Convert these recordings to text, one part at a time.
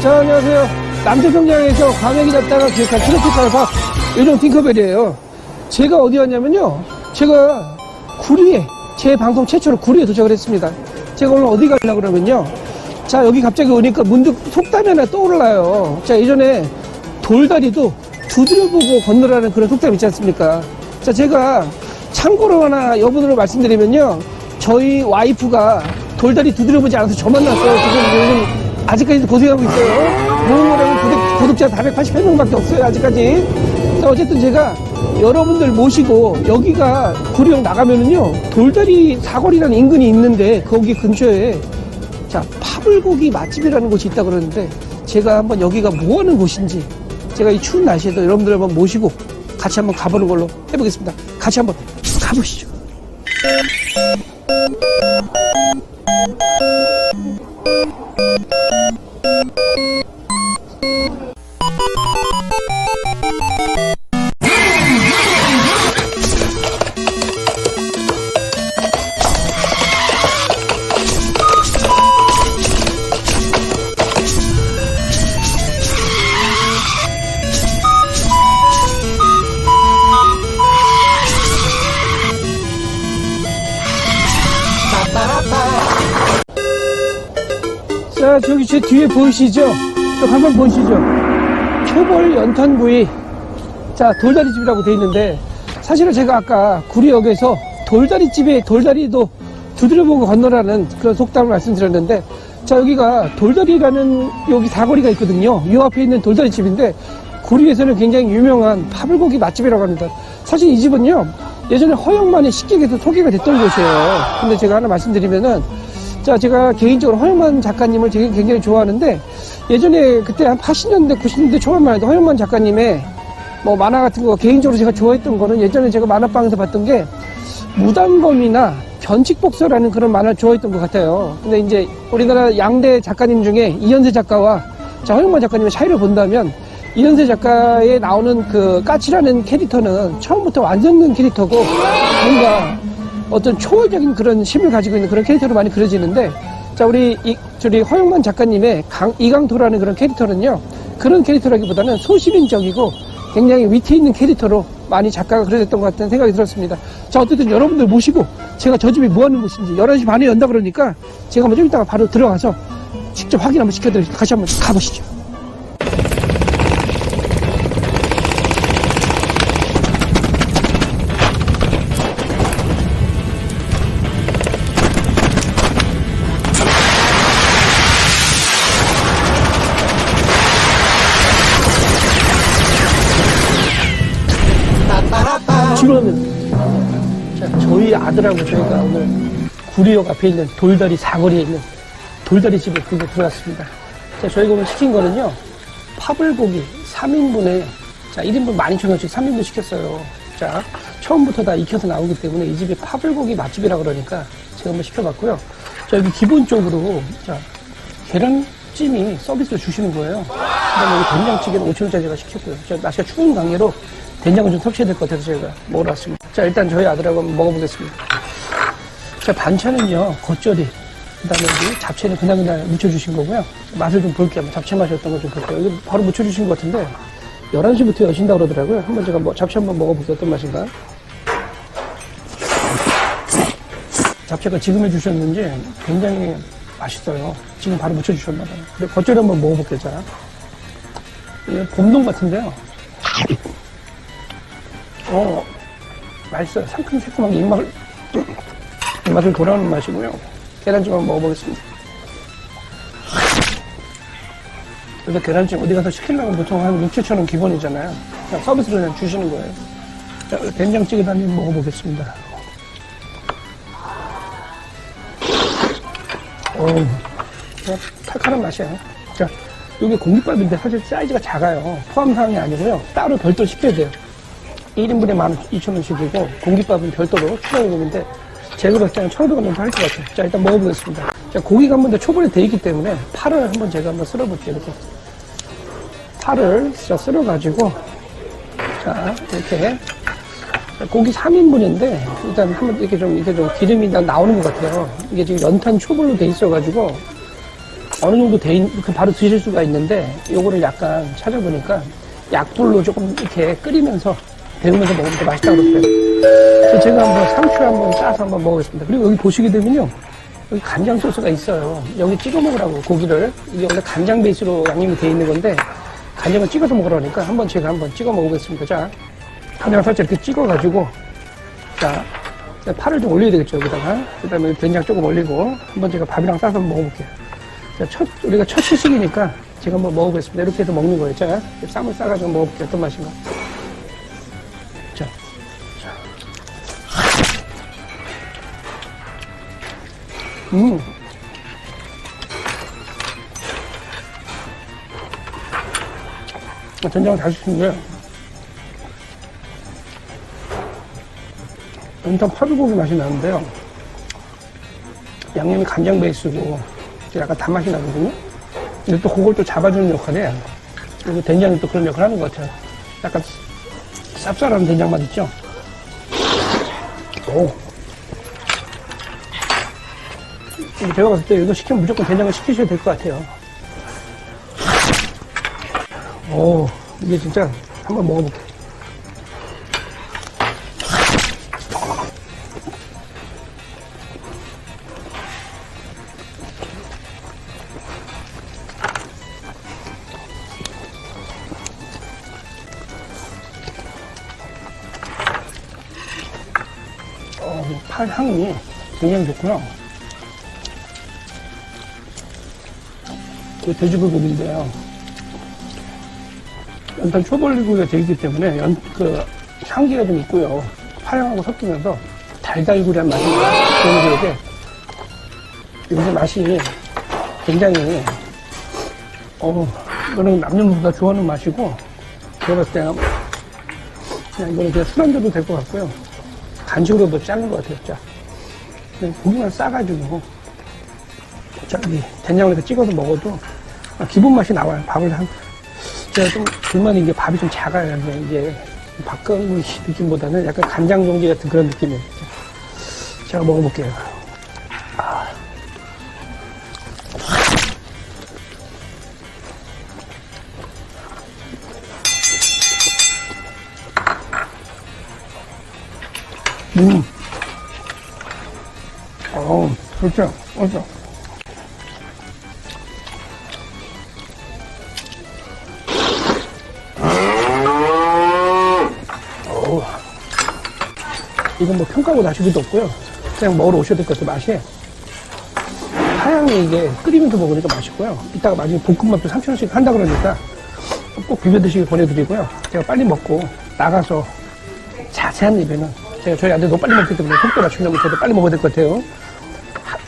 자, 안녕하세요. 남태평양에서 과메기 잡다가 기획한 트로피칼밥 요즘 팅커벨이에요. 제가 어디 왔냐면요, 제가 구리에, 제 방송 최초로 구리에 도착을 했습니다. 제가 오늘 어디 가려고 그러면요, 자, 여기 갑자기 오니까 문득 속담이 하나 떠올라요. 자, 예전에 돌다리도 두드려보고 건너라는 그런 속담 있지 않습니까? 자, 제가 참고로 하나 여러분으로 말씀드리면요, 저희 와이프가 돌다리 두드려보지 않아서 저 만났어요. 지금 요즘 아직까지도 고생하고 있어요. 모모라는 구독자 488명밖에 없어요, 아직까지. 자, 어쨌든 제가 여러분들 모시고, 여기가 구리역 나가면은요, 돌다리 사거리라는 인근이 있는데, 거기 근처에, 자, 파불고기 맛집이라는 곳이 있다고 그러는데, 제가 한번 여기가 뭐 하는 곳인지, 제가 이 추운 날씨에도 여러분들 한번 모시고, 같이 한번 가보는 걸로 해보겠습니다. 같이 한번 가보시죠. 자, 저기 제 뒤에 보이시죠? 저 한번 보시죠. 표벌 연탄구이, 자, 돌다리집이라고 돼 있는데, 사실은 제가 아까 구리역에서 돌다리집에 돌다리도 두드려보고 건너라는 그런 속담을 말씀드렸는데, 자, 여기가 돌다리라는 여기 사거리가 있거든요. 이 앞에 있는 돌다리집인데, 구리에서는 굉장히 유명한 파불고기 맛집이라고 합니다. 사실 이 집은요, 예전에 허영만의 식객에서 소개가 됐던 곳이에요. 근데 제가 하나 말씀드리면은, 자, 제가 개인적으로 허영만 작가님을 되게 굉장히 좋아하는데, 예전에 그때 한 80년대, 90년대 초반만 해도 허영만 작가님의 뭐 만화 같은 거 개인적으로 제가 좋아했던 거는, 예전에 제가 만화방에서 봤던 게 무당검이나 변칙복서라는 그런 만화를 좋아했던 것 같아요. 근데 이제 우리나라 양대 작가님 중에 이현세 작가와 자, 허영만 작가님의 차이를 본다면, 이현세 작가에 나오는 그 까치라는 캐릭터는 처음부터 완성된 캐릭터고, 뭔가 어떤 초월적인 그런 힘을 가지고 있는 그런 캐릭터로 많이 그려지는데, 자, 우리 허영만 작가님의 이강토라는 그런 캐릭터는요, 그런 캐릭터라기보다는 소시민적이고 굉장히 위트 있는 캐릭터로 많이 작가가 그려졌던 것 같은 생각이 들었습니다. 자, 어쨌든 여러분들 모시고 제가 저 집이 뭐 하는 곳인지 11시 반에 연다 그러니까 제가 한번 좀 이따가 바로 들어가서 직접 확인 한번 시켜드리겠습니다. 같이 한번 가보시죠. 지금, 자, 저희 아들하고 저희가 오늘 구리역 앞에 있는 돌다리 사거리에 있는 돌다리 집에 들어갔습니다. 자, 저희가 오늘 시킨 거는요, 파불고기 3인분에, 자, 1인분 12,000원씩 3인분 시켰어요. 자, 처음부터 다 익혀서 나오기 때문에 이 집이 파불고기 맛집이라 그러니까 제가 한번 시켜봤고요. 자, 여기 기본적으로, 자, 계란찜이 서비스로 주시는 거예요. 그 다음에 여기 된장찌개는 5,000원짜리 제가 시켰고요. 자, 날씨가 추운 관계로 된장은 좀 섭취해야 될 것 같아서 저희가 먹으러 왔습니다. 자, 일단 저희 아들하고 한번 먹어보겠습니다. 자, 반찬은요, 겉절이, 그 다음에 잡채는 그냥 묻혀주신 거고요. 맛을 좀 볼게요. 잡채 맛이 어떤 거 좀 볼게요. 여기 바로 묻혀주신 것 같은데, 11시부터 여신다고 그러더라고요. 한번 제가 잡채 한번 먹어볼게요. 어떤 맛인가? 잡채가 지금 해주셨는지 굉장히 맛있어요. 지금 바로 묻혀주셨나봐요. 근데 겉절이 한번 먹어볼게요. 자, 이게 봄동 같은데요. 맛있어요. 상큼 새콤하게 입맛을 돌아오는 맛이고요. 계란찜 한번 먹어보겠습니다. 그래서 계란찜 어디 가서 시키려면 보통 한 6,000원 기본이잖아요. 그냥 서비스로 그냥 주시는 거예요. 자, 된장찌개도 한입 먹어보겠습니다. 칼칼한 맛이에요. 자, 이게 공깃밥인데 사실 사이즈가 작아요. 포함사항이 아니고요. 따로 별도로 시켜야 돼요. 1인분에 12,000원씩이고 공깃밥은 별도로 추가 요금인데, 제가 봤을 때는 1,500원 정도 할 것 같아요. 자, 일단 먹어보겠습니다. 자, 고기가 한 번 더 초벌이 돼 있기 때문에 파를 한번 제가 한번 쓸어볼게요. 이렇게 파를 쓸어가지고, 자, 이렇게 고기 3인분인데 일단 한번 이렇게 좀 기름이 나오는 것 같아요. 이게 지금 연탄 초벌로 돼 있어가지고 어느 정도 바로 드실 수가 있는데, 요거를 약간 찾아보니까 약불로 조금 이렇게 끓이면서 데우면서 먹으면 더 맛있다고 그러더라고요. 그래서 제가 한번 상추 한번 짜서 한번 먹어보겠습니다. 그리고 여기 보시게 되면요, 여기 간장 소스가 있어요. 여기 찍어 먹으라고, 고기를. 이게 원래 간장 베이스로 양념이 돼 있는 건데, 간장을 찍어서 먹으라니까 제가 한번 찍어 먹어보겠습니다. 자, 간장 살짝 이렇게 찍어가지고, 자, 파를 좀 올려야 되겠죠, 여기다가. 그 다음에 된장 조금 올리고, 한번 제가 밥이랑 싸서 한번 먹어볼게요. 자, 우리가 첫 시식이니까 제가 한번 먹어보겠습니다. 이렇게 해서 먹는 거예요. 자, 쌈을 싸가지고 먹어볼게요. 어떤 맛인가. 자. 된장을 잘 쓰는데, 연탄 파불고기 맛이 나는데요. 양념이 간장 베이스고, 약간 단맛이 나거든요. 근데 또 그걸 또 잡아주는 역할에, 그리고 된장이 또 그런 역할을 하는 것 같아요. 약간 쌉쌀한 된장 맛 있죠? 오. 제가 봤을 때 이거 시키면 무조건 된장을 시키셔야 될 것 같아요. 오, 이게 진짜 한번 먹어볼게요. 팔 향이 굉장히 좋고요. 이 돼지불고기인데요. 연탄 초벌리고기가 되기 때문에 향기가 좀 있고요. 파향하고 섞이면서 달달구리한 맛이 나요. 요새 맛이 굉장히, 이거는 남녀노소 다 좋아하는 맛이고, 제가 봤을 때는 그냥 이거는 그냥 술안주도 될 것 같고요. 간식으로도 짜는 것 같아요. 자, 고기만 싸가지고, 자, 여기 된장을 이렇게 찍어서 먹어도 기본 맛이 나와요. 제가 좀 불만인 게 밥이 좀 작아요. 이게 밥그릇 느낌보다는 약간 간장 종지 같은 그런 느낌이에요. 제가 먹어볼게요. 그렇죠. 그렇죠. 이건 뭐 평가하고 나시기도 없고요. 그냥 먹으러 오셔야 될 것 같아요. 맛이. 하얀이 이게 끓이면서 먹으니까 맛있고요. 이따가 나중에 볶음밥도 3,000원씩 한다 그러니까 꼭 비벼 드시길 권해드리고요. 제가 빨리 먹고 나가서 자세한 리뷰는 제가 저희 아들 너무 빨리 먹기 때문에 속도 맞추려고 저도 빨리 먹어야 될 것 같아요.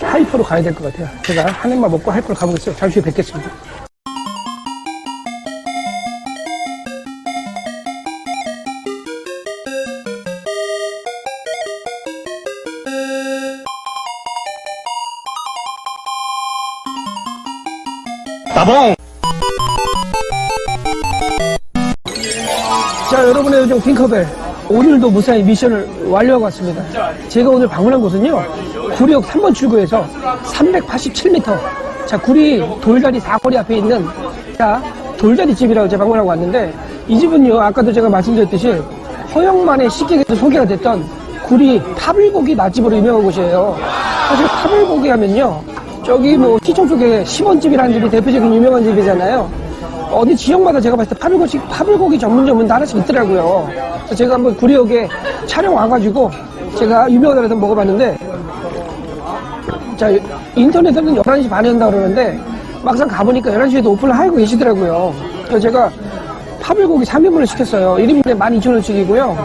하이퍼로 가야 될 것 같아요. 제가 한 입만 먹고 하이퍼로 가보겠어요. 잠시 후에 뵙겠습니다. 따봉! 자, 여러분의 요즘 팅커벨. 오늘도 무사히 미션을 완료하고 왔습니다. 제가 오늘 방문한 곳은요, 구리역 3번 출구에서 387m. 자, 구리 돌다리 사거리 앞에 있는, 자, 돌다리 집이라고 제가 방문하고 왔는데, 이 집은요, 아까도 제가 말씀드렸듯이, 허영만의 식객에서 소개가 됐던 구리 파불고기 맛집으로 유명한 곳이에요. 사실 파불고기 하면요, 저기 뭐, 시청 쪽에 10원집이라는 집이 대표적인 유명한 집이잖아요. 어디 지역마다 제가 봤을 때 파불고기 전문점은 하나씩 있더라고요. 그래서 제가 한번 구리역에 촬영 와가지고 제가 유명한 데서 먹어봤는데, 자, 인터넷에는 11시 반에 한다고 그러는데 막상 가보니까 11시에도 오픈을 하고 계시더라고요. 그래서 제가 파불고기 3인분을 시켰어요. 1인분에 12,000원씩이고요.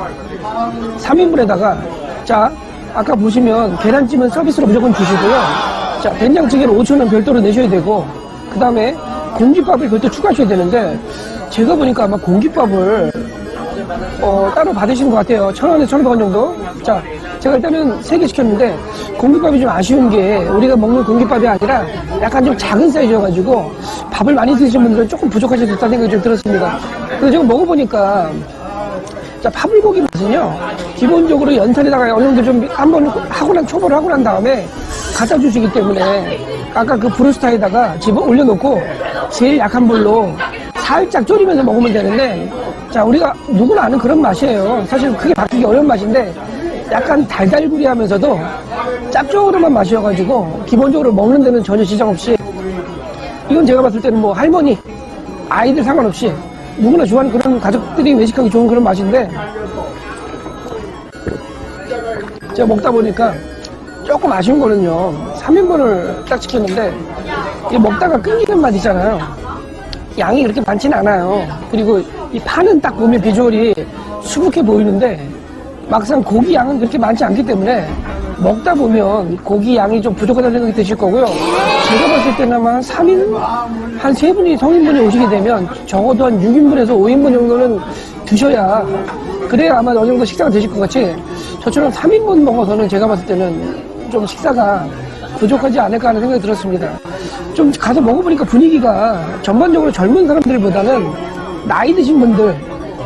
3인분에다가, 자, 아까 보시면 계란찜은 서비스로 무조건 주시고요. 자, 된장찌개를 5,000원 별도로 내셔야 되고, 그 다음에 공깃밥을 별도 추가하셔야 되는데, 제가 보니까 아마 공깃밥을 따로 받으시는 것 같아요. 1,000원에서 1,500원 정도. 자, 제가 일단은 3개 시켰는데 공깃밥이 좀 아쉬운 게, 우리가 먹는 공깃밥이 아니라 약간 좀 작은 사이즈여가지고 밥을 많이 드시는 분들은 조금 부족하실 수 있다는 생각이 좀 들었습니다. 그래서 제가 먹어보니까 자, 파불고기 맛은요, 기본적으로 연탄에다가 어느 정도 좀 한번 하고 난, 초벌을 하고 난 다음에 갖다 주시기 때문에 아까 그 브루스타에다가 집어 올려놓고 제일 약한 불로 살짝 졸이면서 먹으면 되는데, 자, 우리가 누구나 아는 그런 맛이에요. 사실 크게 바뀌기 어려운 맛인데 약간 달달구리 하면서도 짭조름한 맛이어가지고 기본적으로 먹는 데는 전혀 지장 없이, 이건 제가 봤을 때는 뭐 할머니, 아이들 상관없이 누구나 좋아하는 그런 가족들이 외식하기 좋은 그런 맛인데, 제가 먹다 보니까 조금 아쉬운 거는요, 3인분을 딱 시켰는데 이게 먹다가 끊기는 맛 있잖아요. 양이 그렇게 많지는 않아요. 그리고 이 파는 딱 보면 비주얼이 수북해 보이는데 막상 고기 양은 그렇게 많지 않기 때문에 먹다 보면 고기 양이 좀 부족하다는 생각이 드실 거고요. 제가 봤을 때는 아마 한 3인, 한 3분이 성인분이 오시게 되면 적어도 한 6인분에서 5인분 정도는 드셔야, 그래야 아마 어느 정도 식사가 되실 것 같이, 저처럼 3인분 먹어서는 제가 봤을 때는 좀 식사가 부족하지 않을까 하는 생각이 들었습니다. 좀 가서 먹어보니까 분위기가 전반적으로 젊은 사람들보다는 나이 드신 분들,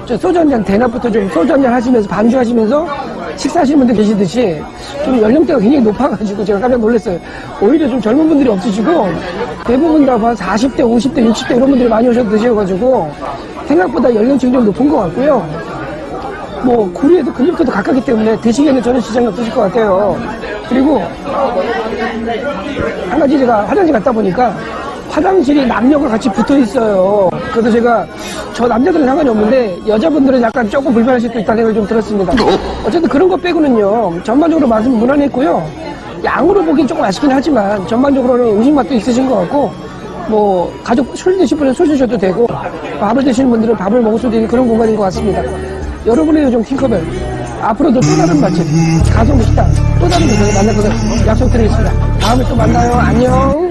저 소주 한잔, 대낮부터 좀 소주 한잔 하시면서 반주하시면서 식사하시는 분들 계시듯이 좀 연령대가 굉장히 높아가지고 제가 깜짝 놀랐어요. 오히려 좀 젊은 분들이 없으시고 대부분 다 40대, 50대, 60대 이런 분들이 많이 오셔서 드셔가지고 생각보다 연령층이 좀 높은 것 같고요. 뭐 구리에도 근육도도 가깝기 때문에 드시기에는 전혀 지장이 없으실 것 같아요. 그리고 한 가지, 제가 화장실 갔다 보니까 화장실이 남녀가 같이 붙어 있어요. 그래서 제가, 저 남자들은 상관이 없는데 여자분들은 약간 조금 불편하실 수 있다는 생각이 좀 들었습니다. 어쨌든 그런 거 빼고는요, 전반적으로 맛은 무난했고요. 양으로 보기엔 조금 아쉽긴 하지만 전반적으로는 음식 맛도 있으신 것 같고, 뭐 가족 술 드실 분은 술 드셔도 되고 밥을 드시는 분들은 밥을 먹을 수도 있는 그런 공간인 것 같습니다. 여러분의 요즘 팅커벨 앞으로도 또 다른 맛집, 가성비 식당, 또 다른 곳에서 만나보도록 약속드리겠습니다. 다음에 또 만나요. 안녕.